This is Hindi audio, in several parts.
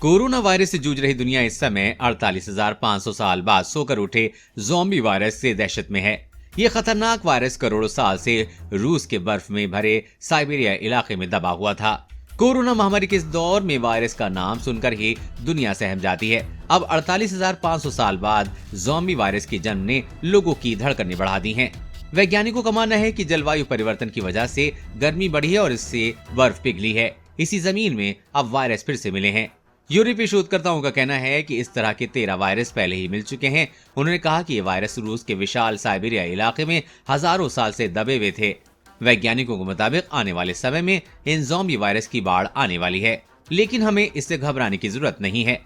कोरोना वायरस से जूझ रही दुनिया इस समय 48,500 साल बाद सोकर उठे ज़ॉम्बी वायरस से दहशत में है। ये खतरनाक वायरस करोड़ों साल से रूस के बर्फ में भरे साइबेरिया इलाके में दबा हुआ था। कोरोना महामारी के इस दौर में वायरस का नाम सुनकर ही दुनिया सहम जाती है। अब 48,500 साल बाद ज़ॉम्बी वायरस के जन्म ने लोगों की धड़कनें बढ़ा दी हैं। वैज्ञानिकों का मानना है कि जलवायु परिवर्तन की वजह से गर्मी बढ़ी है और इससे बर्फ पिघली है। इसी जमीन में अब वायरस फिर से मिले हैं। यूरोपीय शोधकर्ताओं का कहना है कि इस तरह के 13 वायरस पहले ही मिल चुके हैं। उन्होंने कहा कि ये वायरस रूस के विशाल साइबेरिया इलाके में हजारों साल से दबे हुए थे। वैज्ञानिकों के मुताबिक आने वाले समय में इन ज़ॉम्बी वायरस की बाढ़ आने वाली है, लेकिन हमें इससे घबराने की जरूरत नहीं है।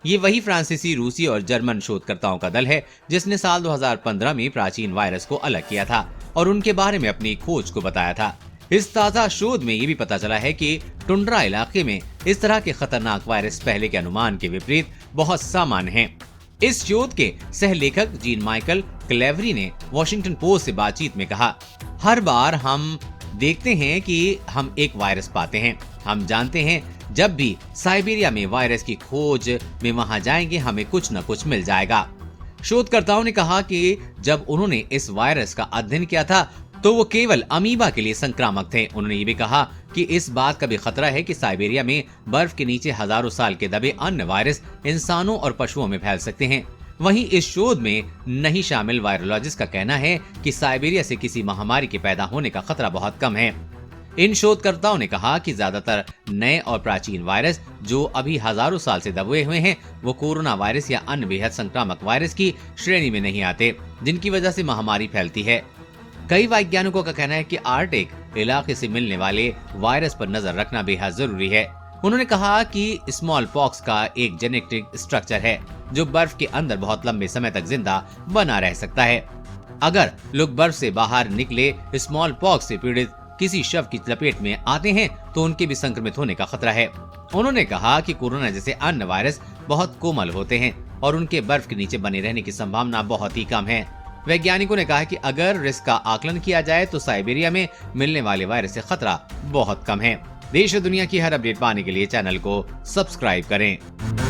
ये वही फ्रांसीसी, रूसी और जर्मन शोधकर्ताओं का दल है जिसने साल 2015 में प्राचीन वायरस को अलग किया था और उनके बारे में अपनी खोज को बताया था। इस ताजा शोध में ये भी पता चला है कि टुंड्रा इलाके में इस तरह के खतरनाक वायरस पहले के अनुमान के विपरीत बहुत सामान्य हैं। इस शोध के सहलेखक जीन माइकल क्लेवरी ने वॉशिंगटन पोस्ट से बातचीत में कहा, हर बार हम देखते हैं कि हम एक वायरस पाते हैं। हम जानते हैं जब भी साइबेरिया में वायरस की खोज में वहां जाएंगे हमें कुछ न कुछ मिल जाएगा। शोधकर्ताओं ने कहा कि जब उन्होंने इस वायरस का अध्ययन किया था तो वो केवल अमीबा के लिए संक्रामक थे। उन्होंने ये भी कहा कि इस बात का भी खतरा है कि साइबेरिया में बर्फ के नीचे हजारों साल के दबे अन्य वायरस इंसानों और पशुओं में फैल सकते हैं। वहीं इस शोध में नहीं शामिल वायरोलॉजिस्ट का कहना है कि साइबेरिया से किसी महामारी के पैदा होने का खतरा बहुत कम है। इन शोधकर्ताओं ने कहा कि ज्यादातर नए और प्राचीन वायरस जो अभी हजारों साल से दबे हुए हैं वो कोरोना वायरस या अन्य बेहद संक्रामक वायरस की श्रेणी में नहीं आते, जिनकी वजह से महामारी फैलती है। कई वैज्ञानिकों का कहना है कि आर्कटिक इलाके से मिलने वाले वायरस पर नजर रखना बेहद जरूरी है। उन्होंने कहा कि स्मॉल पॉक्स का एक जेनेटिक स्ट्रक्चर है जो बर्फ के अंदर बहुत लंबे समय तक जिंदा बना रह सकता है। अगर लोग बर्फ से बाहर निकले स्मॉल पॉक्स से पीड़ित किसी शव की लपेट में आते हैं तो उनके भी संक्रमित होने का खतरा है। उन्होंने कहा कि कोरोना जैसे अन्य वायरस बहुत कोमल होते हैं और उनके बर्फ के नीचे बने रहने की संभावना बहुत ही कम है। वैज्ञानिकों ने कहा कि अगर रिस्क का आकलन किया जाए तो साइबेरिया में मिलने वाले वायरस से खतरा बहुत कम है। देश और दुनिया की हर अपडेट पाने के लिए चैनल को सब्सक्राइब करें।